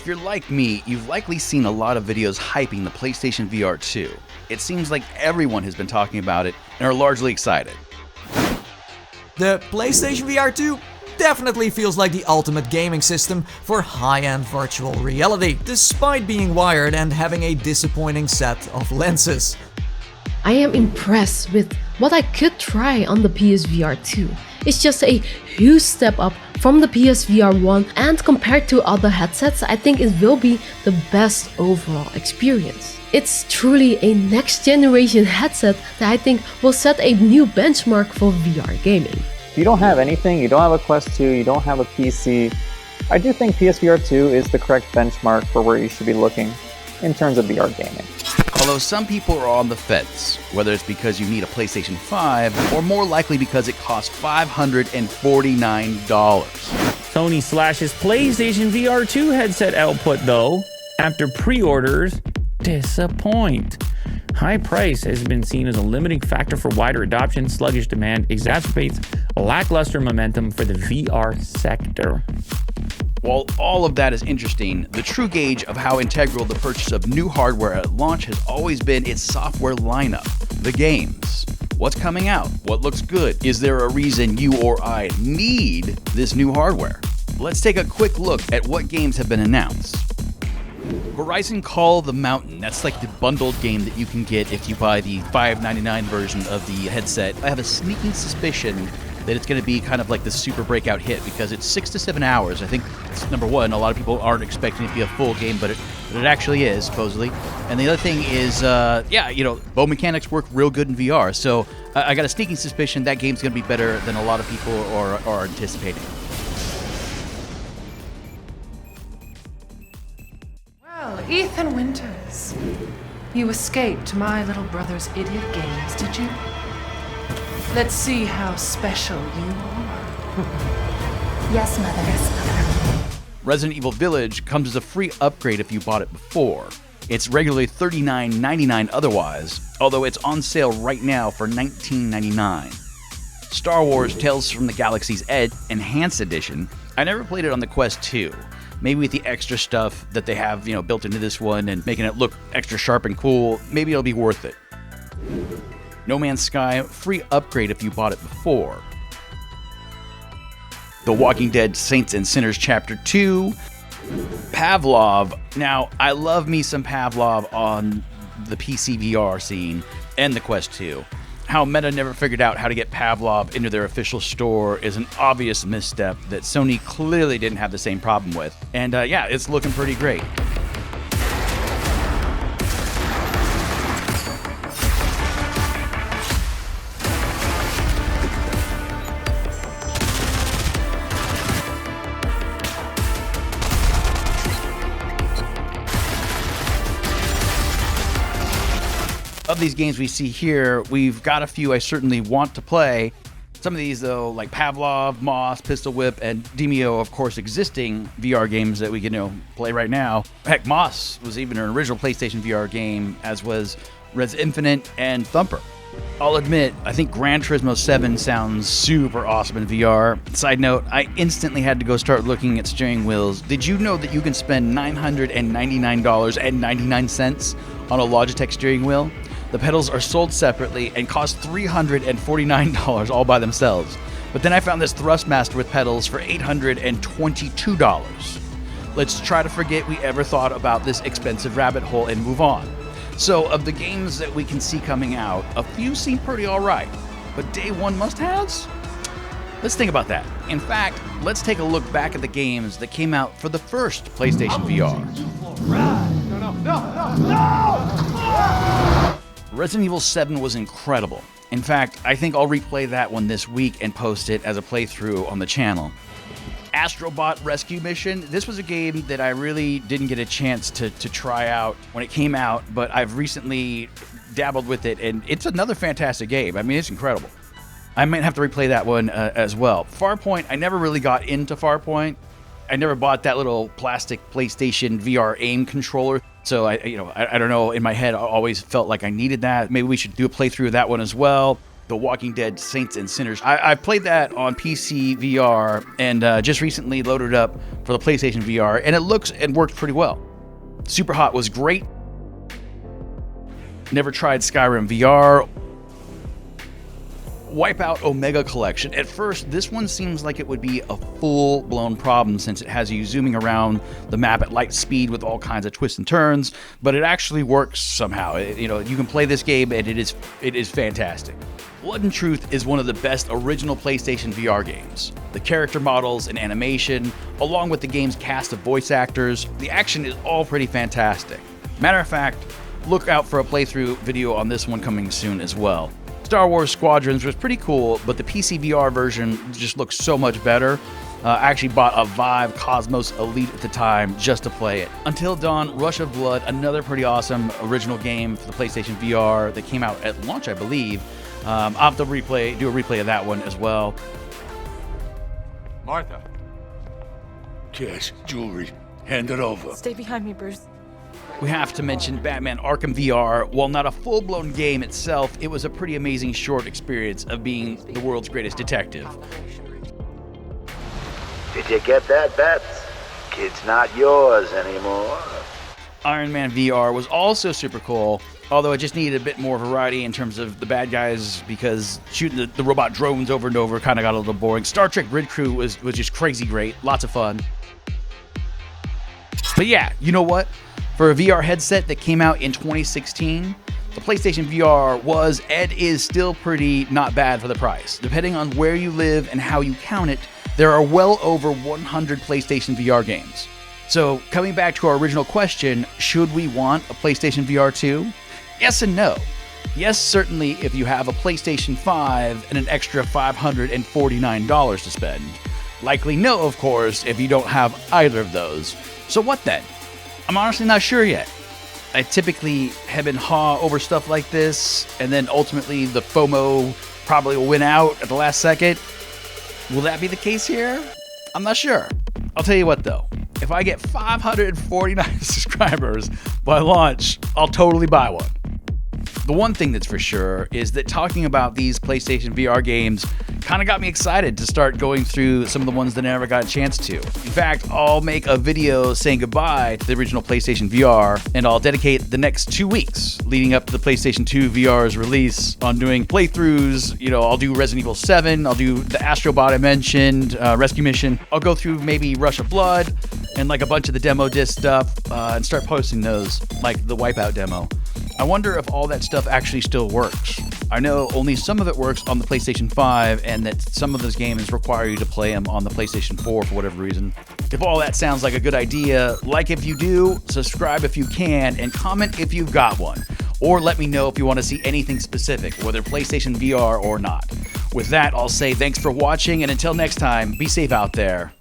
If you're like me, you've likely seen a lot of videos hyping the PlayStation VR2. It seems like everyone has been talking about it and are largely excited. The PlayStation VR2 definitely feels like the ultimate gaming system for high-end virtual reality, despite being wired and having a disappointing set of lenses. I am impressed with what I could try on the PSVR 2. It's just a huge step up from the PSVR 1, and compared to other headsets, I think it will be the best overall experience. It's truly a next generation headset that I think will set a new benchmark for VR gaming. If you don't have anything, you don't have a Quest 2, you don't have a PC, I do think PSVR 2 is the correct benchmark for where you should be looking in terms of VR gaming. Although some people are on the fence, whether it's because you need a PlayStation 5 or more likely because it costs $549. Sony slashes PlayStation VR 2 headset output though, after pre-orders disappoint. High price has been seen as a limiting factor for wider adoption. Sluggish demand exacerbates lackluster momentum for the VR sector. While all of that is interesting, the true gauge of how integral the purchase of new hardware at launch has always been its software lineup, the games. What's coming out? What looks good? Is there a reason you or I need this new hardware? Let's take a quick look at what games have been announced. Horizon Call of the Mountain, that's like the bundled game that you can get if you buy the $5.99 version of the headset. I have a sneaking suspicion that it's going to be kind of like the super breakout hit because it's 6 to 7 hours. I think it's number one. A lot of people aren't expecting it to be a full game, but it actually is, supposedly. And the other thing is, bow mechanics work real good in VR. So I got a sneaking suspicion that game's going to be better than a lot of people are anticipating. Well, Ethan Winters, you escaped my little brother's idiot games, did you? Let's see how special you are. Yes, Mother. Yes, Mother. Resident Evil Village comes as a free upgrade if you bought it before. It's regularly $39.99 otherwise, although it's on sale right now for $19.99. Star Wars Tales from the Galaxy's Edge Enhanced Edition. I never played it on the Quest 2. Maybe with the extra stuff that they have, built into this one and making it look extra sharp and cool, maybe it'll be worth it. No Man's Sky, free upgrade if you bought it before. The Walking Dead Saints and Sinners Chapter 2. PAVLOV. Now, I love me some PAVLOV on the PC VR scene and the Quest 2. How Meta never figured out how to get PAVLOV into their official store is an obvious misstep that Sony clearly didn't have the same problem with. And it's looking pretty great. Of these games we see here, we've got a few I certainly want to play. Some of these, though, like PAVLOV, Moss, Pistol Whip, and Demio, of course, existing VR games that we can play right now. Heck, Moss was even an original PlayStation VR game, as was Res Infinite and Thumper. I'll admit, I think Gran Turismo 7 sounds super awesome in VR. Side note, I instantly had to go start looking at steering wheels. Did you know that you can spend $999.99 on a Logitech steering wheel? The pedals are sold separately and cost $349 all by themselves. But then I found this Thrustmaster with pedals for $822. Let's try to forget we ever thought about this expensive rabbit hole and move on. So, of the games that we can see coming out, a few seem pretty alright. But day one must-haves? Let's think about that. In fact, let's take a look back at the games that came out for the first PlayStation VR. No! Resident Evil 7 was incredible. In fact, I think I'll replay that one this week and post it as a playthrough on the channel. Astrobot Rescue Mission. This was a game that I really didn't get a chance to try out when it came out, but I've recently dabbled with it, and it's another fantastic game. I mean, it's incredible. I might have to replay that one as well. Farpoint, I never really got into Farpoint. I never bought that little plastic PlayStation VR aim controller. So I don't know, in my head, I always felt like I needed that. Maybe we should do a playthrough of that one as well. The Walking Dead Saints and Sinners. I played that on PC VR and just recently loaded up for the PlayStation VR, and it looks and works pretty well. Superhot was great. Never tried Skyrim VR. Wipeout Omega Collection. At first, this one seems like it would be a full-blown problem since it has you zooming around the map at light speed with all kinds of twists and turns, but it actually works somehow. You can play this game and it is fantastic. Blood and Truth is one of the best original PlayStation VR games. The character models and animation, along with the game's cast of voice actors, the action is all pretty fantastic. Matter of fact, look out for a playthrough video on this one coming soon as well. Star Wars Squadrons was pretty cool, but the PC VR version just looks so much better. I actually bought a Vive Cosmos Elite at the time just to play it. Until Dawn, Rush of Blood, another pretty awesome original game for the PlayStation VR that came out at launch, I believe. I'll have to do a replay of that one as well. Martha. Cash, jewelry, hand it over. Stay behind me, Bruce. We have to mention Batman Arkham VR. While not a full-blown game itself, it was a pretty amazing short experience of being the world's greatest detective. Did you get that, Bats? Kid's not yours anymore. Iron Man VR was also super cool, although it just needed a bit more variety in terms of the bad guys because shooting the robot drones over and over kind of got a little boring. Star Trek Grid Crew was just crazy great, lots of fun. But yeah, you know what? For a VR headset that came out in 2016, the PlayStation VR was and is still pretty not bad for the price. Depending on where you live and how you count it, there are well over 100 PlayStation VR games. So coming back to our original question, should we want a PlayStation VR 2? Yes and no. Yes, certainly if you have a PlayStation 5 and an extra $549 to spend. Likely no, of course, if you don't have either of those. So what then? I'm honestly not sure yet. I typically hem and haw over stuff like this, and then ultimately the FOMO probably will win out at the last second. Will that be the case here? I'm not sure. I'll tell you what though, if I get 549 subscribers by launch, I'll totally buy one. The one thing that's for sure is that talking about these PlayStation VR games kind of got me excited to start going through some of the ones that I never got a chance to. In fact, I'll make a video saying goodbye to the original PlayStation VR, and I'll dedicate the next 2 weeks leading up to the PlayStation 2 VR's release on doing playthroughs. I'll do Resident Evil 7, I'll do the Astro bot I mentioned, Rescue Mission. I'll go through maybe Rush of Blood and like a bunch of the demo disc stuff and start posting those, like the Wipeout demo. I wonder if all that stuff actually still works. I know only some of it works on the PlayStation 5 and that some of those games require you to play them on the PlayStation 4 for whatever reason. If all that sounds like a good idea, like if you do, subscribe if you can, and comment if you've got one. Or let me know if you want to see anything specific, whether PlayStation VR or not. With that, I'll say thanks for watching, and until next time, be safe out there.